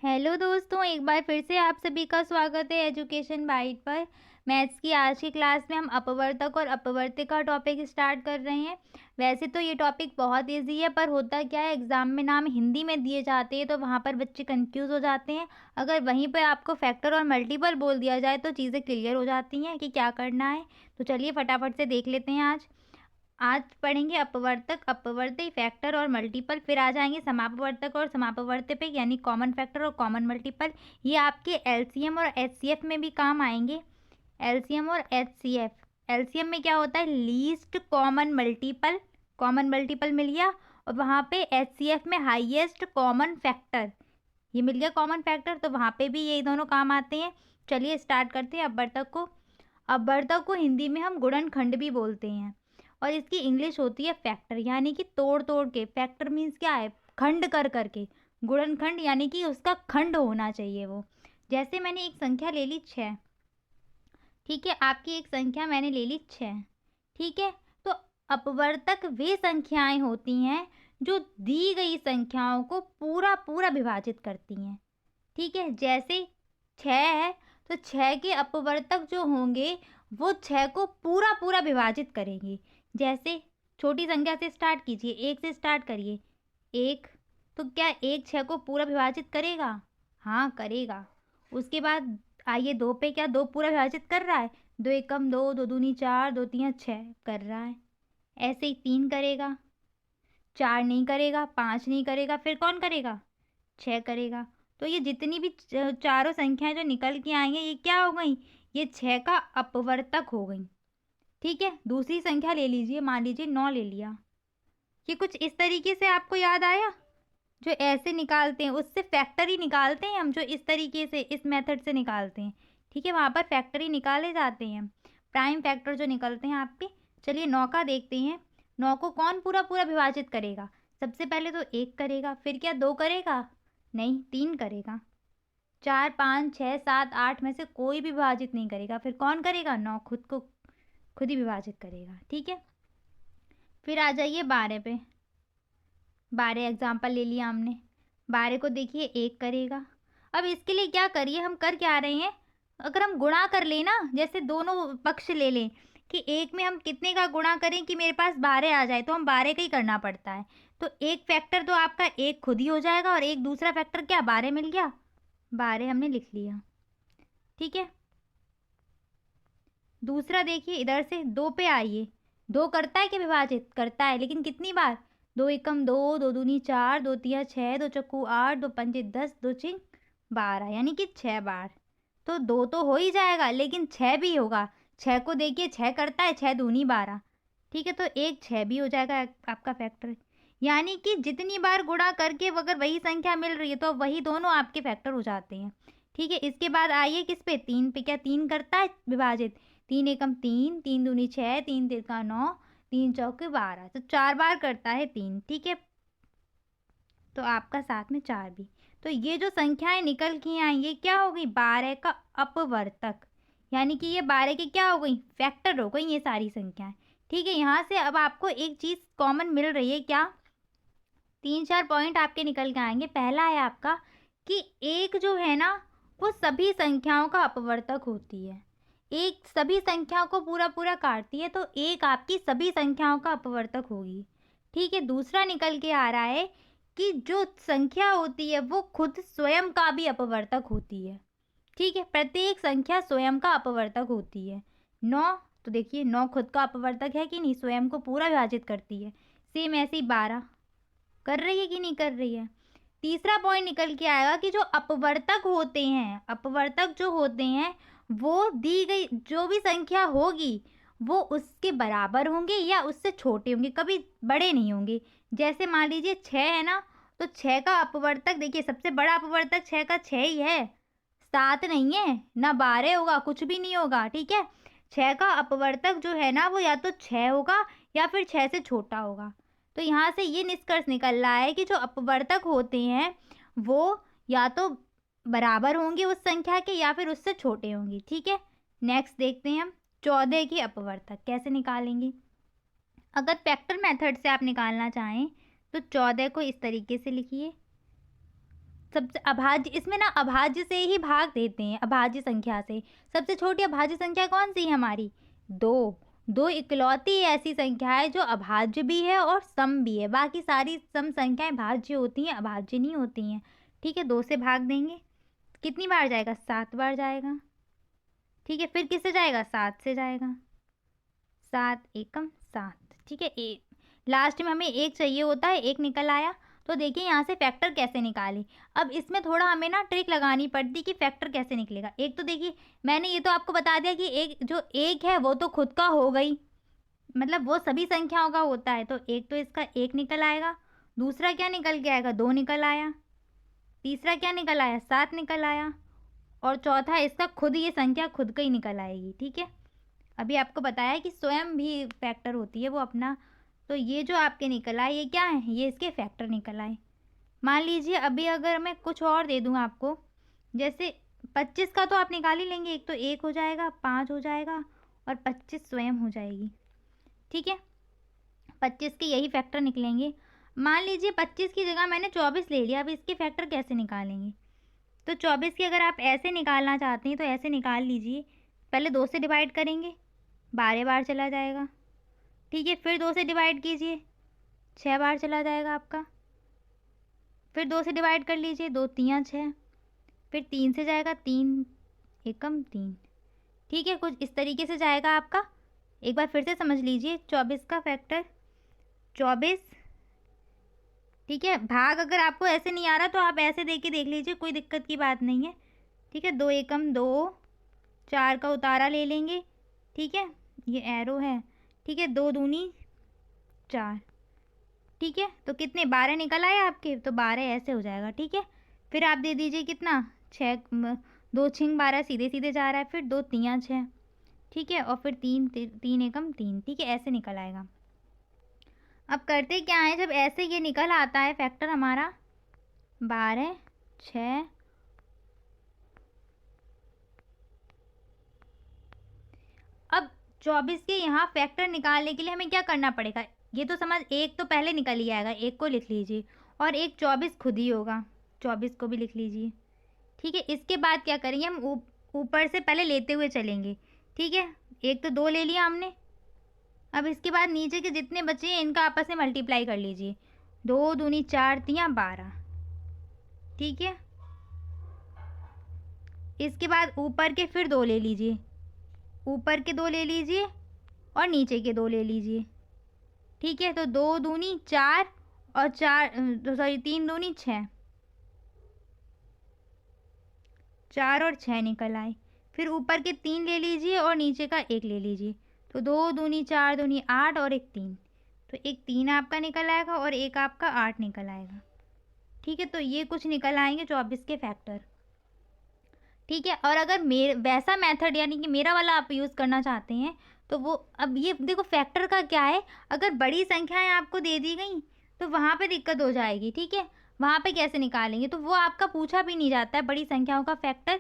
Hello दोस्तों, एक बार फिर से आप सभी का स्वागत है एजुकेशन बाइट पर। मैथ्स की आज की क्लास में हम अपवर्तक और अपवर्तिका का टॉपिक स्टार्ट कर रहे हैं। वैसे तो ये टॉपिक बहुत इजी है, पर होता क्या है, एग्ज़ाम में नाम हिंदी में दिए जाते हैं तो वहाँ पर बच्चे कंफ्यूज हो जाते हैं। अगर वहीं पर आपको फैक्टर और मल्टीपल बोल दिया जाए तो चीज़ें क्लियर हो जाती हैं कि क्या करना है। तो चलिए फटाफट से देख लेते हैं। आज आज पढ़ेंगे अपवर्तक, अपवर्त्य, फैक्टर और मल्टीपल। फिर आ जाएंगे समापवर्तक और समापवर्त्य पे, यानी कॉमन फैक्टर और कॉमन मल्टीपल। ये आपके एलसीएम और एचसीएफ में भी काम आएंगे। एलसीएम और एचसीएफ। एलसीएम में क्या होता है, least common multiple. Common multiple मिल गया। और वहाँ पे एचसीएफ में हाईएस्ट कॉमन फैक्टर, ये मिल गया कॉमन फैक्टर। तो वहाँ पे भी ये दोनों काम आते हैं। चलिए स्टार्ट करते हैं अपवर्तक को। अपवर्तक को हिंदी में हम गुणनखंड भी बोलते हैं और इसकी इंग्लिश होती है फैक्टर, यानी कि तोड़ तोड़ के। फैक्टर मीन्स क्या है, खंड कर करके। गुणनखंड यानी कि उसका खंड होना चाहिए वो। जैसे मैंने एक संख्या ले ली 6, ठीक है, आपकी एक संख्या मैंने ले ली 6, ठीक है। तो अपवर्तक वे संख्याएं होती हैं जो दी गई संख्याओं को पूरा पूरा विभाजित करती हैं, ठीक है। जैसे 6 है तो 6 के अपवर्तक जो होंगे वो 6 को पूरा पूरा विभाजित करेंगे। जैसे छोटी संख्या से स्टार्ट कीजिए, 1 से स्टार्ट करिए। 1, तो क्या 1 6 को पूरा विभाजित करेगा? हाँ करेगा। उसके बाद आइए 2 पे, क्या 2 पूरा विभाजित कर रहा है? 2 एकम 2, 2 दूनी 4, 2 तियां 6 कर रहा है। ऐसे ही 3 करेगा, 4 नहीं करेगा, 5 नहीं करेगा, फिर कौन करेगा? 6 करेगा। तो ये जितनी भी चारों संख्याएं जो निकल के आई हैं, ये क्या हो गई? ये 6 का अपवर्तक हो गई, ठीक है। दूसरी संख्या ले लीजिए, मान लीजिए 9 ले लिया। ये कुछ इस तरीके से आपको याद आया? जो ऐसे निकालते हैं उससे फैक्टर ही निकालते हैं हम, जो इस तरीके से इस मेथड से निकालते हैं, ठीक है। वहाँ पर फैक्टर ही निकाले जाते हैं, प्राइम फैक्टर जो निकलते हैं आपके। चलिए 9 का देखते हैं। 9 को कौन पूरा पूरा विभाजित करेगा? सबसे पहले तो 1 करेगा, फिर क्या 2 करेगा? नहीं, 3 करेगा। 4 5 6 7 8 में से कोई भी विभाजित नहीं करेगा, फिर कौन करेगा? 9 खुद को खुद ही विभाजित करेगा, ठीक है। फिर आ जाइए 12 पे। 12 एग्जाम्पल ले लिया हमने। 12 को देखिए 1 करेगा। अब इसके लिए क्या करिए, हम कर क्या रहे हैं, अगर हम गुणा कर लें ना, जैसे दोनों पक्ष ले लें कि एक में हम कितने का गुणा करें कि मेरे पास 12 आ जाए, तो हम 12 का ही करना पड़ता है। तो एक फैक्टर तो आपका एक खुद ही हो जाएगा और एक दूसरा फैक्टर क्या, 12 मिल गया। 12 हमने लिख लिया, ठीक है। दूसरा देखिए, इधर से 2 पे आइए। 2 करता है कि विभाजित करता है, लेकिन कितनी बार? 2 एकम 2, 2 दूनी 4, 2 तिया 6, 2 चक्कू 8, 2 पंजे 10, 2 चिंग 12, यानी कि 6 बार। तो 2 तो हो ही जाएगा, लेकिन 6 भी होगा। 6 को देखिए, 6 करता है, 6 दूनी 12, ठीक है। तो एक 6 भी हो जाएगा आपका फैक्टर। यानी कि जितनी बार गुणा करके अगर वही संख्या मिल रही है तो वही दोनों आपके फैक्टर हो जाते हैं, ठीक है। इसके बाद आइए किस पे, 3 पे। क्या 3 करता है विभाजित? 3 एकम 3, 3 दूनी 6, 3 तिरका 9, 3 चौके 12, तो 4 बार करता है 3, ठीक है। तो आपका साथ में 4 भी। तो ये जो संख्याएं निकल के आई, ये क्या हो गई? 12 का अपवर्तक, यानी कि ये 12 की क्या हो गई? फैक्टर हो गई ये सारी संख्याएं, ठीक है। यहाँ से अब आपको एक चीज़ कॉमन मिल रही है, क्या? 3 4 पॉइंट आपके निकल के आएंगे। पहला है आपका कि एक जो है ना, वो सभी संख्याओं का अपवर्तक होती है। एक सभी संख्याओं को पूरा पूरा काटती है, तो एक आपकी सभी संख्याओं का अपवर्तक होगी, ठीक है। दूसरा निकल के आ रहा है कि जो संख्या होती है वो खुद स्वयं का भी अपवर्तक होती है, ठीक है। प्रत्येक संख्या स्वयं का अपवर्तक होती है। 9, तो देखिए 9 खुद का अपवर्तक है कि नहीं, स्वयं को पूरा विभाजित करती है। सेम ऐसे ही 12 कर रही है कि नहीं कर रही है। तीसरा पॉइंट निकल के आएगा कि जो अपवर्तक होते हैं, अपवर्तक जो होते हैं वो दी गई जो भी संख्या होगी वो उसके बराबर होंगे या उससे छोटे होंगे, कभी बड़े नहीं होंगे। जैसे मान लीजिए 6 है ना, तो 6 का अपवर्तक देखिए, सबसे बड़ा अपवर्तक 6 का 6 ही है, 7 नहीं है ना, 12 होगा, कुछ भी नहीं होगा, ठीक है। 6 का अपवर्तक जो है ना, वो या तो 6 होगा या फिर 6 से छोटा होगा। तो यहाँ से ये निष्कर्ष निकल रहा है कि जो अपवर्तक होते हैं वो या तो बराबर होंगे उस संख्या के या फिर उससे छोटे होंगे, ठीक है। नेक्स्ट देखते हैं हम 14 की अपवर्तक कैसे निकालेंगे। अगर फैक्टर मेथड से आप निकालना चाहें तो 14 को इस तरीके से लिखिए, सबसे अभाज्य, इसमें ना अभाज्य से ही भाग देते हैं, अभाज्य संख्या से। सबसे छोटी अभाज्य संख्या कौन सी है हमारी? 2। 2 इकलौती ऐसी संख्या है जो अभाज्य भी है और सम भी है। बाकी सारी सम संख्याएं भाज्य होती हैं, अभाज्य नहीं होती हैं। ठीक है, 2 से भाग देंगे, कितनी बार जाएगा? 7 बार जाएगा। ठीक है, फिर किससे जाएगा? 7 से जाएगा। 7 एकम 7। ठीक है, लास्ट में हमें 1 चाहिए होता है, 1 निकल आया। तो देखिए यहाँ से फैक्टर कैसे निकालें। अब इसमें थोड़ा हमें ना ट्रिक लगानी पड़ती कि फैक्टर कैसे निकलेगा। एक तो देखिए मैंने ये तो आपको बता दिया कि एक जो 1 है वो तो खुद का हो गई, मतलब वो सभी संख्याओं का होता है। तो एक तो इसका 1 निकल आएगा, दूसरा क्या निकल के आएगा? 2 निकल आया, तीसरा क्या निकल आया? 7 निकल आया, और चौथा इसका खुद, ये संख्या खुद का ही निकल आएगी। ठीक है, अभी आपको बताया कि स्वयं भी फैक्टर होती है वो अपना। तो ये जो आपके निकल आए ये क्या है? ये इसके फैक्टर निकल आए। मान लीजिए अभी अगर मैं कुछ और दे दूँ आपको, जैसे 25 का तो आप निकाल ही लेंगे, एक तो 1 हो जाएगा, 5 हो जाएगा और 25 स्वयं हो जाएगी। ठीक है, 25 के यही फैक्टर निकलेंगे। मान लीजिए 25 की जगह मैंने 24 ले लिया, अब इसके फैक्टर कैसे निकालेंगे? तो 24 की अगर आप ऐसे निकालना चाहते हैं तो ऐसे निकाल लीजिए। पहले 2 से डिवाइड करेंगे, 12 बार चला जाएगा। ठीक है, फिर 2 से डिवाइड कीजिए, 6 बार चला जाएगा आपका। फिर 2 से डिवाइड कर लीजिए, 2 तियाँ 6। फिर 3 से जाएगा, 3 एकम 3। ठीक है, कुछ इस तरीके से जाएगा आपका। एक बार फिर से समझ लीजिए, 24 का फैक्टर 24। ठीक है, भाग अगर आपको ऐसे नहीं आ रहा तो आप ऐसे देख लीजिए, कोई दिक्कत की बात नहीं है। ठीक है, 2 एकम 2, 4 का उतारा ले लेंगे। ठीक है, ये एरो है। ठीक है, 2 दूनी 4। ठीक है, तो कितने? 12 निकल आए आपके, तो 12 ऐसे हो जाएगा। ठीक है, फिर आप दे दीजिए कितना? 6, 2 छिंग 12 सीधे सीधे जा रहा है, फिर 2 तियाँ 6। ठीक है, और फिर 3 एकम 3। ठीक है, ऐसे निकल आएगा। अब करते क्या है, जब ऐसे ये निकल आता है फैक्टर हमारा 12, 6, अब 24 के यहाँ फैक्टर निकालने के लिए हमें क्या करना पड़ेगा? ये तो समझ, 1 तो पहले निकल ही आएगा, 1 को लिख लीजिए, और एक 24 खुद ही होगा, 24 को भी लिख लीजिए। ठीक है, इसके बाद क्या करेंगे हम? ऊपर से पहले लेते हुए चलेंगे। ठीक है, एक तो 2 ले लिया हमने। अब इसके बाद नीचे के जितने बचे हैं इनका आपस में मल्टीप्लाई कर लीजिए, 2 दूनी 4 तियाँ 12। ठीक है, इसके बाद ऊपर के फिर 2 ले लीजिए, ऊपर के 2 ले लीजिए और नीचे के 2 ले लीजिए। ठीक है, तो 2 दूनी 4 और 3 दूनी 6, 4 और 6 निकल आए। फिर ऊपर के 3 ले लीजिए और नीचे का 1 ले लीजिए, तो 2 दूनी 4 दूनी 8 और एक 3, तो एक 3 आपका निकल आएगा और एक आपका 8 निकल आएगा। ठीक है, तो ये कुछ निकल आएंगे 24 के फैक्टर। ठीक है, और अगर वैसा मेथड यानी कि मेरा वाला आप यूज़ करना चाहते हैं तो वो, अब ये देखो फैक्टर का क्या है, अगर बड़ी संख्याएं आपको दे दी गई तो वहाँ पे दिक्कत हो जाएगी। ठीक है, वहाँ पे कैसे निकालेंगे? तो वो आपका पूछा भी नहीं जाता है, बड़ी संख्याओं का फैक्टर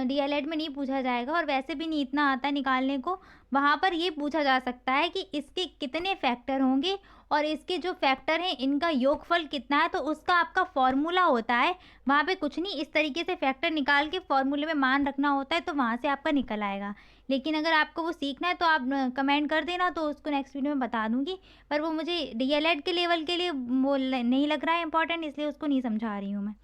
डीएलएड में नहीं पूछा जाएगा, और वैसे भी नहीं इतना आता निकालने को। वहाँ पर ये पूछा जा सकता है कि इसके कितने फैक्टर होंगे और इसके जो फैक्टर हैं इनका योगफल कितना है, तो उसका आपका फॉर्मूला होता है। वहाँ पे कुछ नहीं, इस तरीके से फैक्टर निकाल के फॉर्मूले में मान रखना होता है, तो वहाँ से आपका निकल आएगा। लेकिन अगर आपको वो सीखना है तो आप कमेंट कर देना, तो उसको नेक्स्ट वीडियो में बता दूँगी। पर वो मुझे डीएलएड के लेवल के लिए वो नहीं लग रहा है इंपॉर्टेंट, इसलिए उसको नहीं समझा रही हूँ मैं।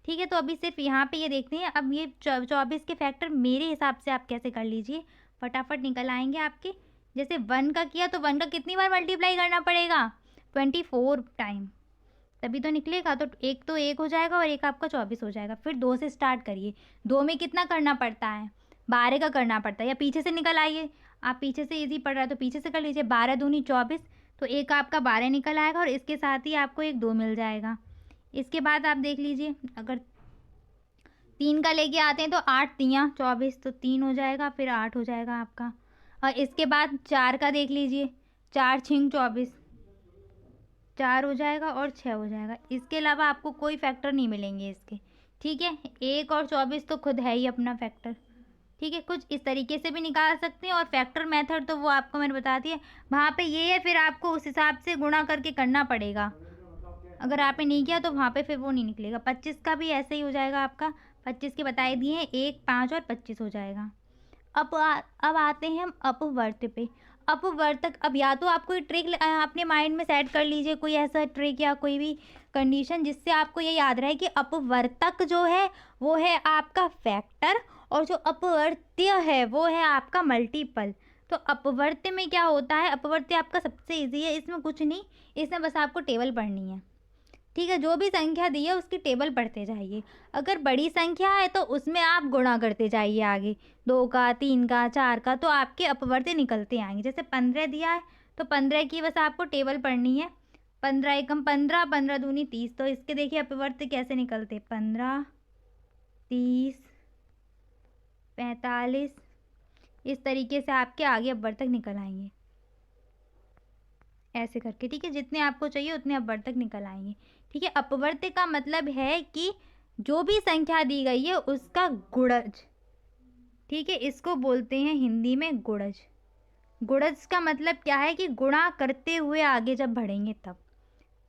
ठीक है, तो अभी सिर्फ यहाँ पे ये देखते हैं। अब ये 24 के फैक्टर मेरे हिसाब से आप कैसे कर लीजिए, फटाफट निकल आएंगे आपके। जैसे 1 का किया तो 1 का कितनी बार मल्टीप्लाई करना पड़ेगा? 24 टाइम, तभी तो निकलेगा। तो एक तो 1 हो जाएगा और एक आपका 24 हो जाएगा। फिर 2 से स्टार्ट करिए, 2 में कितना करना पड़ता है? 12 का करना पड़ता है, या पीछे से निकल आइए, आप पीछे से ईजी पड़ रहा है तो पीछे से कर लीजिए। 12 दूनी 24, तो एक आपका 12 निकल आएगा और इसके साथ ही आपको एक 2 मिल जाएगा। इसके बाद आप देख लीजिए, अगर 3 का लेके आते हैं तो 8 तियाँ 24, तो 3 हो जाएगा, फिर 8 हो जाएगा आपका। और इसके बाद 4 का देख लीजिए, 4 छिंग 24, 4 हो जाएगा और 6 हो जाएगा। इसके अलावा आपको कोई फैक्टर नहीं मिलेंगे इसके। ठीक है, 1 और 24 तो खुद है ही अपना फैक्टर। ठीक है, कुछ इस तरीके से भी निकाल सकते हैं, और फैक्टर मेथड तो वो आपको मैंने बता दिया। वहाँ पे ये है, फिर आपको उस हिसाब से गुणा करके करना पड़ेगा। अगर आपने नहीं किया तो वहाँ पे फिर वो नहीं निकलेगा। 25 का भी ऐसे ही हो जाएगा आपका। 25 के बताए दिए हैं, 1, 5 और 25 हो जाएगा। अब आते हैं हम अपवर्त पे। अपवर्तक, अब या तो आप कोई ट्रिक अपने माइंड में सेट कर लीजिए, कोई ऐसा ट्रिक या कोई भी कंडीशन जिससे आपको ये याद रहे कि अपवर्तक जो है वो है आपका फैक्टर और जो अपवर्त्य है वो है आपका मल्टीपल। तो अपवर्त्य में क्या होता है, अपवर्त्य आपका सबसे ईजी है, इसमें कुछ नहीं, इसमें बस आपको टेबल पढ़नी है। ठीक है, जो भी संख्या दी है उसकी टेबल पढ़ते जाइए। अगर बड़ी संख्या है तो उसमें आप गुणा करते जाइए आगे, 2 का, 3 का, 4 का, तो आपके अपवर्त्य निकलते आएंगे। जैसे 15 दिया है तो 15 की बस आपको टेबल पढ़नी है। 15 एकम 15, 15 दूनी 30, तो इसके देखिए अपवर्त्य कैसे निकलते, 15, 30, 45, इस तरीके से आपके आगे अपवर्तक निकल आएंगे ऐसे करके। ठीक है, जितने आपको चाहिए उतने अपवर्तक निकल आएंगे। ठीक है, अपवर्त्य का मतलब है कि जो भी संख्या दी गई है उसका गुणज। ठीक है, इसको बोलते हैं हिंदी में गुणज। गुणज का मतलब क्या है कि गुणा करते हुए आगे जब बढ़ेंगे तब।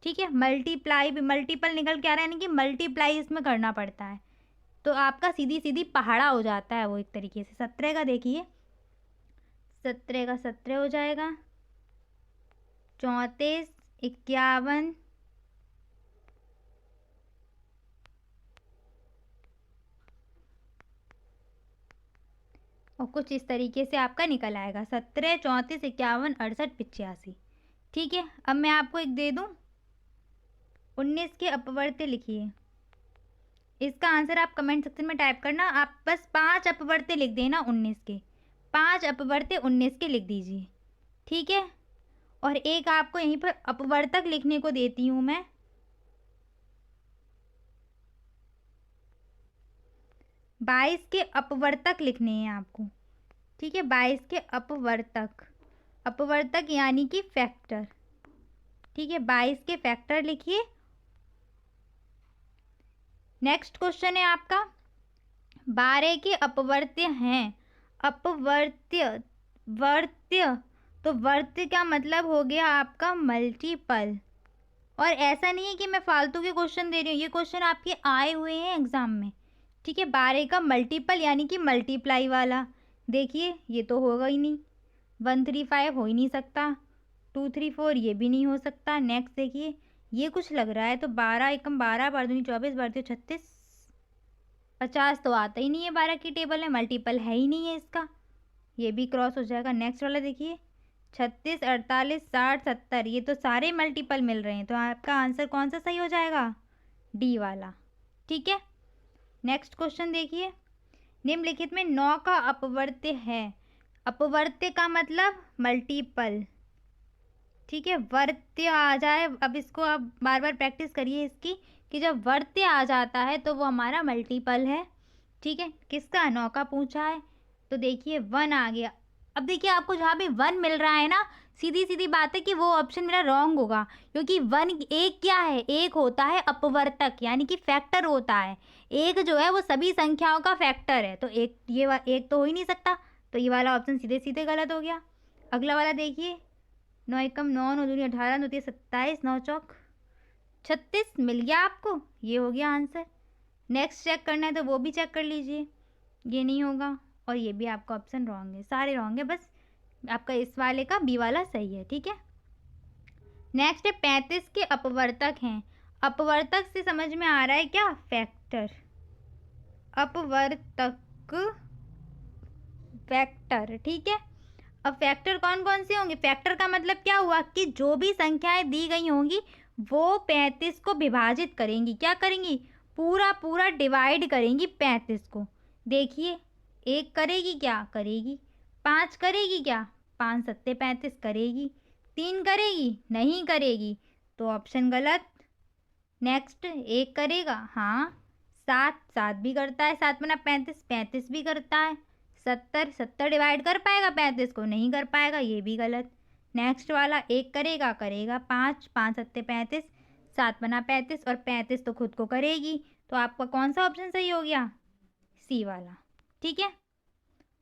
ठीक है, मल्टीप्लाई भी, मल्टीपल निकल के आ रहा है, यानी कि मल्टीप्लाई इसमें करना पड़ता है, तो आपका सीधी सीधी पहाड़ा हो जाता है वो एक तरीके से। 17 का देखिए, 17 का 17 हो जाएगा, 34, 51, और कुछ इस तरीके से आपका निकल आएगा, 17, 34, 51, 68, 85। ठीक है, अब मैं आपको एक दे दूं, 19 के अपवर्त्य लिखिए। इसका आंसर आप कमेंट सेक्शन में टाइप करना, आप बस 5 अपवर्त्य लिख देना 19 के, 5 अपवर्त्य 19 के लिख दीजिए। ठीक है, और एक आपको यहीं पर अपवर्तक लिखने को देती हूँ मैं, 22 के अपवर्तक लिखने हैं आपको। ठीक है, 22 के अपवर्तक, अपवर्तक यानी कि फैक्टर। ठीक है, 22 के फैक्टर लिखिए। नेक्स्ट क्वेश्चन है आपका, 12 के अपवर्त्य हैं, अपवर्त्य, वर्त्य, तो वर्त्य का मतलब हो गया आपका मल्टीपल। और ऐसा नहीं है कि मैं फालतू के क्वेश्चन दे रही हूँ, ये क्वेश्चन आपके आए हुए हैं एग्जाम में। ठीक है, 12 का मल्टीपल यानी कि मल्टीप्लाई वाला, देखिए ये तो होगा ही नहीं, 135 हो ही नहीं सकता, 234 ये भी नहीं हो सकता। नेक्स्ट देखिए, ये कुछ लग रहा है, तो 12 एकम 12, 12 दूनी 24, 12 36, 50 तो आता ही नहीं है, 12 की टेबल है, मल्टीपल है ही नहीं है इसका, ये भी क्रॉस हो जाएगा। नेक्स्ट वाला देखिए, 36, 48, 60, 70, ये तो सारे मल्टीपल मिल रहे हैं, तो आपका आंसर कौन सा सही हो जाएगा, डी वाला। ठीक है, नेक्स्ट क्वेश्चन देखिए, निम्नलिखित में 9 का अपवर्त्य है, अपवर्त्य का मतलब मल्टीपल। ठीक है, वर्त्य आ जाए, अब इसको आप बार बार प्रैक्टिस करिए इसकी, कि जब वर्त्य आ जाता है तो वो हमारा मल्टीपल है। ठीक है, किसका, 9 का पूछा है, तो देखिए 1 आ गया। अब देखिए आपको जहाँ भी 1 मिल रहा है ना, सीधी सीधी बात है कि वो ऑप्शन मेरा रॉन्ग होगा, क्योंकि 1 एक क्या है, एक होता है अपवर्तक यानी कि फैक्टर होता है। एक जो है वो सभी संख्याओं का फैक्टर है, तो एक ये एक तो हो ही नहीं सकता, तो ये वाला ऑप्शन सीधे सीधे गलत हो गया। अगला वाला देखिए, 9 एकम 9, 9 दूनी 18, 9 27, 9 चौक 36, मिल गया आपको, ये हो गया आंसर। नेक्स्ट चेक करना है तो वो भी चेक कर लीजिए, ये नहीं होगा, और ये भी आपका ऑप्शन रॉन्ग है, सारे रॉन्ग है, बस आपका इस वाले का बी वाला सही है। ठीक है, नेक्स्ट है 35 के अपवर्तक हैं, अपवर्तक से समझ में आ रहा है क्या, फैक्टर, अपवर्तक फैक्टर। ठीक है, अब फैक्टर कौन कौन से होंगे, फैक्टर का मतलब क्या हुआ कि जो भी संख्याएं दी गई होंगी वो 35 को विभाजित करेंगी, क्या करेंगी, पूरा पूरा डिवाइड करेंगी 35 को। देखिए, 1 करेगी क्या, करेगी, 5 करेगी क्या, 5 सत्ते 35 करेगी, 3 करेगी, नहीं करेगी, तो ऑप्शन गलत। नेक्स्ट, 1 करेगा, हाँ, 7, 7 भी करता है, 7 बना 35, 35 भी करता है, 70, 70 डिवाइड कर पाएगा 35 को, नहीं कर पाएगा, ये भी गलत। नेक्स्ट वाला, 1 करेगा, करेगा 5, 5 सत्ते 35, 7 बना 35, और 35 तो खुद को करेगी, तो आपका कौन सा ऑप्शन सही हो गया, सी वाला। ठीक है,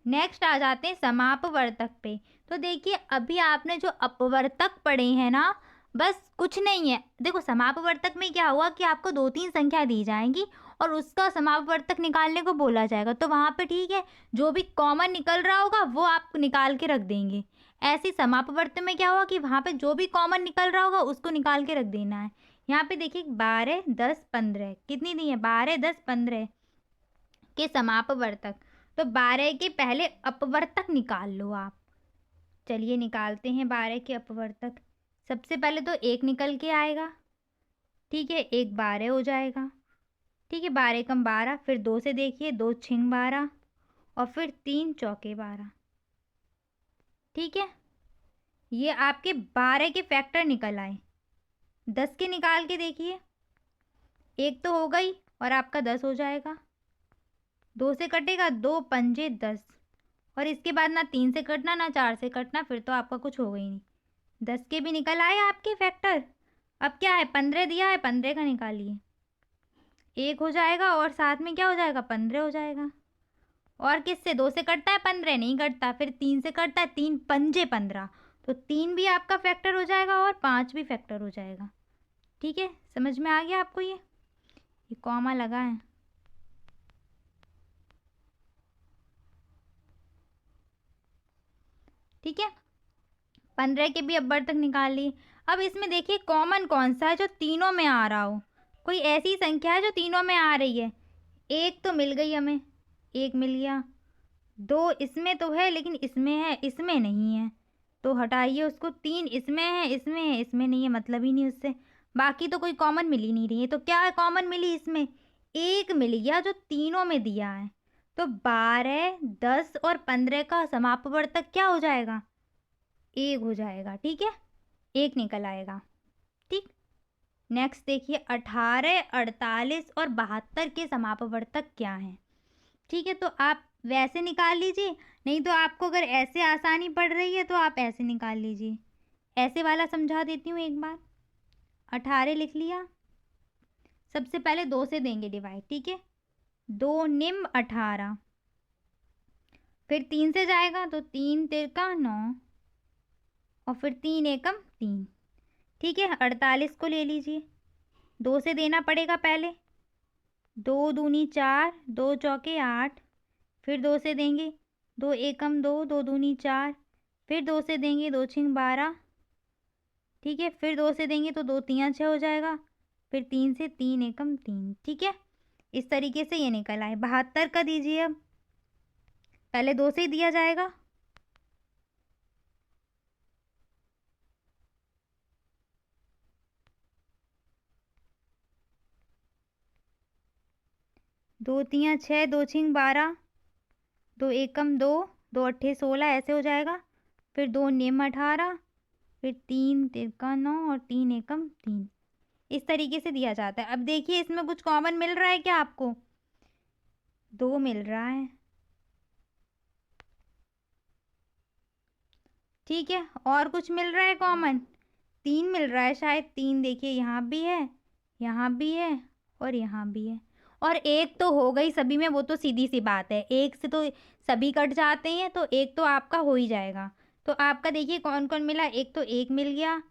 नेक्स्ट आ जाते हैं समापवर्तक पे। तो देखिए अभी आपने जो अपवर्तक पढ़े हैं ना, बस कुछ नहीं है। देखो समापवर्तक में क्या हुआ कि आपको 2-3 संख्या दी जाएँगी और उसका समापवर्तक निकालने को बोला जाएगा। तो वहाँ पे ठीक है, जो भी कॉमन निकल रहा होगा वो आप निकाल के रख देंगे। ऐसे ही समापवर्तक में क्या हुआ कि वहाँ पे जो भी कॉमन निकल रहा होगा उसको निकाल के रख देना है। यहाँ पे देखिए 12, 10, 15 कितनी दी है? 12, 10, 15 के समापवर्तक। तो 12 के पहले अपवर्तक निकाल लो आप। चलिए निकालते हैं 12 के अपवर्तक। सबसे पहले तो 1 निकल के आएगा, ठीक है, 1 12 हो जाएगा, ठीक है, 12 एकम 12, फिर 2 से देखिए, 2 छिंग 12 और फिर 3 चौके 12, ठीक है। ये आपके 12 के फैक्टर निकल आए। 10 के निकाल के देखिए, 1 तो हो गई और आपका 10 हो जाएगा, 2 से कटेगा, 2 पंजे 10 और इसके बाद ना 3 से कटना ना 4 से कटना, फिर तो आपका कुछ होगा ही नहीं। 10 के भी निकल आए आपके फैक्टर। अब क्या है? 15 दिया है, 15 का निकालिए, 1 हो जाएगा और साथ में क्या हो जाएगा? 15 हो जाएगा। और किससे? 2 से कटता है? 15 नहीं कटता। फिर 3 से कटता है? 3 पंजे 15, तो 3 भी आपका फैक्टर हो जाएगा और 5 भी फैक्टर हो जाएगा, ठीक है। समझ में आ गया आपको? ये कॉमा लगा है, ठीक है। 15 के भी अपवर्तक निकाल लिए। अब इसमें देखिए कॉमन कौन सा है जो तीनों में आ रहा हो। कोई ऐसी संख्या है जो तीनों में आ रही है। 1 तो मिल गई हमें, 1 मिल गया। 2 इसमें तो है लेकिन इसमें है, इसमें नहीं है, तो हटाइए उसको। 3 इसमें है, इसमें है, इसमें नहीं है, मतलब ही नहीं उससे। बाकी तो कोई कॉमन मिल ही नहीं रही है। तो क्या कॉमन मिली इसमें? 1 मिल गया जो तीनों में दिया है। तो 12, 10 और 15 का समापवर्तक क्या हो जाएगा? 1 हो जाएगा, ठीक है, 1 निकल आएगा, ठीक। नेक्स्ट देखिए 18, 48 और 72 के समापवर्तक क्या हैं, ठीक है। तो आप वैसे निकाल लीजिए, नहीं तो आपको अगर ऐसे आसानी पड़ रही है तो आप ऐसे निकाल लीजिए। ऐसे वाला समझा देती हूँ एक बार। 18 लिख लिया, सबसे पहले 2 से देंगे डिवाइड, ठीक है, 2 निम 18, फिर 3 से जाएगा तो 3 तिरका 9 और फिर 3 एकम 3, ठीक है। 48 को ले लीजिए, 2 से देना पड़ेगा पहले, 2 दूनी 4, 2 चौके 8, फिर 2 से देंगे, 2 एकम 2, 2 दूनी 4, फिर 2 से देंगे, 2 छिंग 12, ठीक है, फिर 2 से देंगे तो 2 तियाँ 6 हो जाएगा, फिर 3 से 3 एकम 3, ठीक है। इस तरीके से ये निकल आए। 72 का दीजिए। अब पहले 2 से ही दिया जाएगा, दो तियाँ 6, 2 छिंग 12, 2 एकम 2, 2 अट्ठे 16, ऐसे हो जाएगा। फिर 2 निम 18, फिर 3 तिरका 9 और 3 एकम 3, इस तरीके से दिया जाता है। अब देखिए इसमें कुछ कॉमन मिल रहा है क्या आपको? 2 मिल रहा है, ठीक है। और कुछ मिल रहा है कॉमन? 3 मिल रहा है शायद। 3 देखिए यहाँ भी है, यहाँ भी है और यहाँ भी है। और 1 तो हो गई सभी में, वो तो सीधी सी बात है, 1 से तो सभी कट जाते हैं, तो 1 तो आपका हो ही जाएगा। तो आपका देखिए कौन कौन मिला। एक तो 1 मिल गया,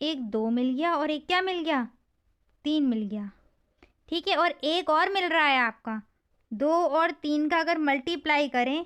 एक 2 मिल गया और एक क्या मिल गया? 3 मिल गया, ठीक है। और एक और मिल रहा है आपका, 2 और 3 का अगर मल्टीप्लाई करें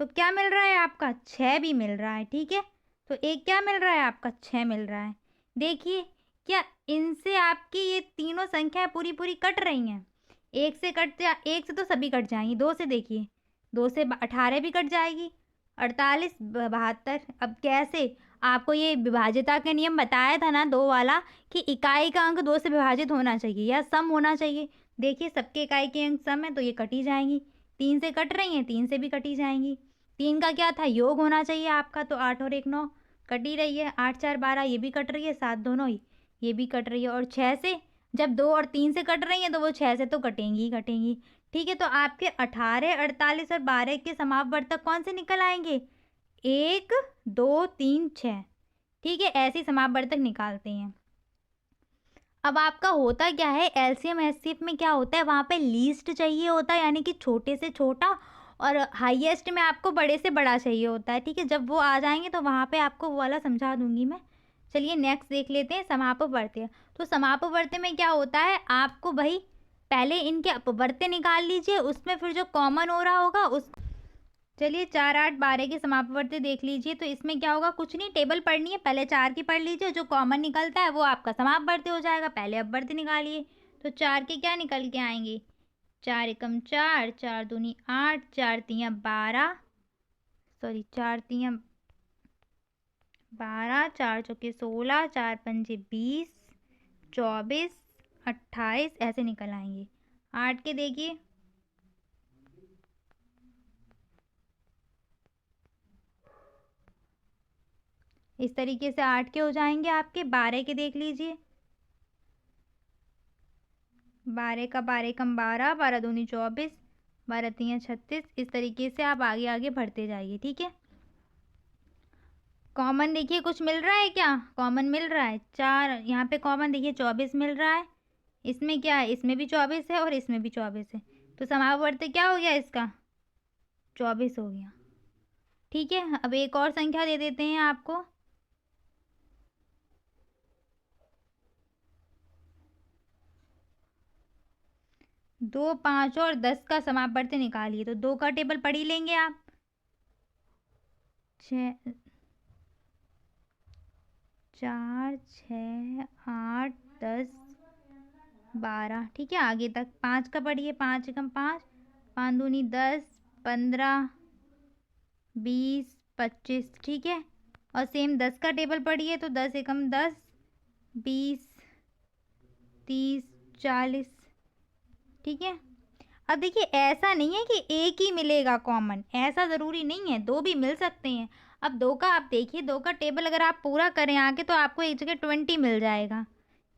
तो क्या मिल रहा है आपका? 6 भी मिल रहा है, ठीक है। तो एक क्या मिल रहा है आपका? 6 मिल रहा है। देखिए क्या इनसे आपकी ये तीनों संख्याएं पूरी पूरी कट रही हैं? एक से तो सभी कट जाएंगी। 2 से देखिए, 2 से 18 भी कट जाएगी, 48, 72। अब कैसे? आपको ये विभाज्यता का नियम बताया था ना, 2 वाला, कि इकाई का अंक 2 से विभाजित होना चाहिए या सम होना चाहिए। देखिए सबके इकाई के अंक सम है तो ये कटी जाएंगी। 3 से कट रही हैं, 3 से भी कटी जाएंगी। 3 का क्या था? योग होना चाहिए आपका, तो 8 और 1 9, कटी रही है। 8 4 12, ये भी कट रही है। 7 दोनों ही, ये भी कट रही है। और 6 से, जब 2 और 3 से कट रही हैं तो वो 6 से तो कटेंगी ही कटेंगी, ठीक है। तो आपके 18, 48 और 12 के समापवर्तक कौन से निकल आएंगे? 1 2 3 6, ठीक है। ऐसे समापवर्तक निकालते हैं। अब आपका होता क्या है, एलसीएम एचसीएफ में क्या होता है, वहाँ पे लीस्ट चाहिए होता है, यानी कि छोटे से छोटा, और हाईएस्ट में आपको बड़े से बड़ा चाहिए होता है, ठीक है। जब वो आ जाएंगे तो वहाँ पे आपको वो वाला समझा दूंगी मैं। चलिए नेक्स्ट देख लेते हैं समापवर्त्य। तो समापवर्त्य में क्या होता है, आपको भाई पहले इनके अपवर्त्य निकाल लीजिए, उसमें फिर जो कॉमन हो रहा होगा उस चलिए 4, 8, 12 के समापवर्त्य देख लीजिए। तो इसमें क्या होगा, कुछ नहीं, टेबल पढ़नी है, पहले 4 की पढ़ लीजिए, जो कॉमन निकलता है वो आपका समापवर्त्य हो जाएगा। पहले अपवर्त्य निकालिए, तो 4 के क्या निकल के आएंगे, 4 एकम 4, 4 दूनी 8, 4 तियाँ 12, सॉरी 4 तियाँ 12, 4 चौके 16, 4 पंजे 20, 24, 28 ऐसे निकल आएंगे। 8 के देखिए, इस तरीके से 8 के हो जाएंगे आपके। 12 के देख लीजिए, 12 का 12 कम 12, 12 दूनी 24, 12 तियाँ 36। इस तरीके से आप आगे आगे बढ़ते जाइए, ठीक है। कॉमन देखिए कुछ मिल रहा है क्या, कॉमन मिल रहा है 4, यहाँ पे कॉमन देखिए 24 मिल रहा है। इसमें क्या है, इसमें भी 24 है और इसमें भी 24 है, तो समापवर्त्य क्या हो गया इसका, 24 हो गया, ठीक है। अब एक और संख्या दे देते हैं आपको, 2, 5 और 10 का समापवर्त्य निकालिए। तो 2 का टेबल पढ़ ही लेंगे आप, 6, 4, 6, 8, 10, 12, ठीक है। आगे तक 5 का पढ़िए, 5 एकम 5, 5 दूनी 10, 15, 20, 25, ठीक है। और सेम 10 का टेबल पढ़िए, तो 10 एकम 10, 20, 30, 40, ठीक है। अब देखिए ऐसा नहीं है कि एक ही मिलेगा कॉमन, ऐसा ज़रूरी नहीं है, 2 भी मिल सकते हैं। अब 2 का आप देखिए, 2 का टेबल अगर आप पूरा करें आके तो आपको एक जगह 20 मिल जाएगा,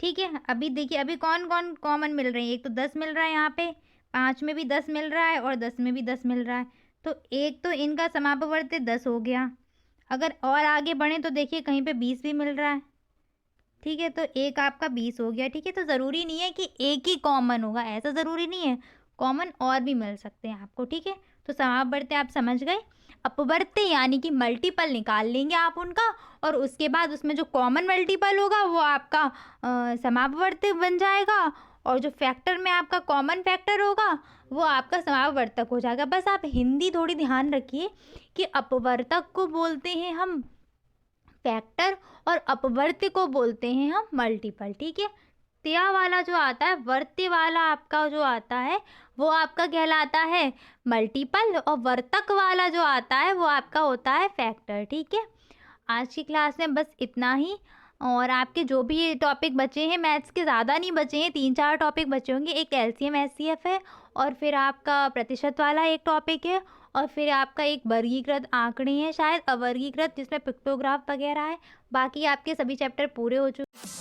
ठीक है। अभी देखिए अभी कौन कौन कॉमन मिल रहे हैं, एक तो 10 मिल रहा है यहाँ पे, 5 में भी 10 मिल रहा है और 10 में भी 10 मिल रहा है, तो एक तो इनका समापवर्त्य 10 हो गया। अगर और आगे बढ़ें तो देखिए कहीं पे 20 भी मिल रहा है, ठीक है। तो एक आपका 20 हो गया, ठीक है। तो ज़रूरी नहीं है कि एक ही कॉमन होगा, ऐसा ज़रूरी नहीं है, कॉमन और भी मिल सकते हैं आपको, ठीक है। तो समापवर्त्य आप समझ गए। अपवर्त्य यानी कि मल्टीपल निकाल लेंगे आप उनका, और उसके बाद उसमें जो कॉमन मल्टीपल होगा वो आपका समापवर्त्य बन जाएगा, और जो फैक्टर में आपका कॉमन फैक्टर होगा वो आपका समापवर्तक हो जाएगा। बस आप हिंदी थोड़ी ध्यान रखिए कि अपवर्तक को बोलते हैं हम फैक्टर और अपवर्त्य को बोलते हैं हम मल्टीपल, ठीक है। त्या वाला जो आता है, वर्त्य वाला आपका जो आता है वो आपका कहलाता है मल्टीपल, और वर्तक वाला जो आता है वो आपका होता है फैक्टर, ठीक है। आज की क्लास में बस इतना ही, और आपके जो भी टॉपिक बचे हैं मैथ्स के, ज़्यादा नहीं बचे हैं, 3-4 टॉपिक बचे होंगे। एक एलसीएम एचसीएफ है, और फिर आपका प्रतिशत वाला एक टॉपिक है, और फिर आपका एक वर्गीकृत आंकड़े हैं, शायद अवर्गीकृत, जिसमें पिक्टोग्राफ वगैरह है। बाकी आपके सभी चैप्टर पूरे हो चुके हैं।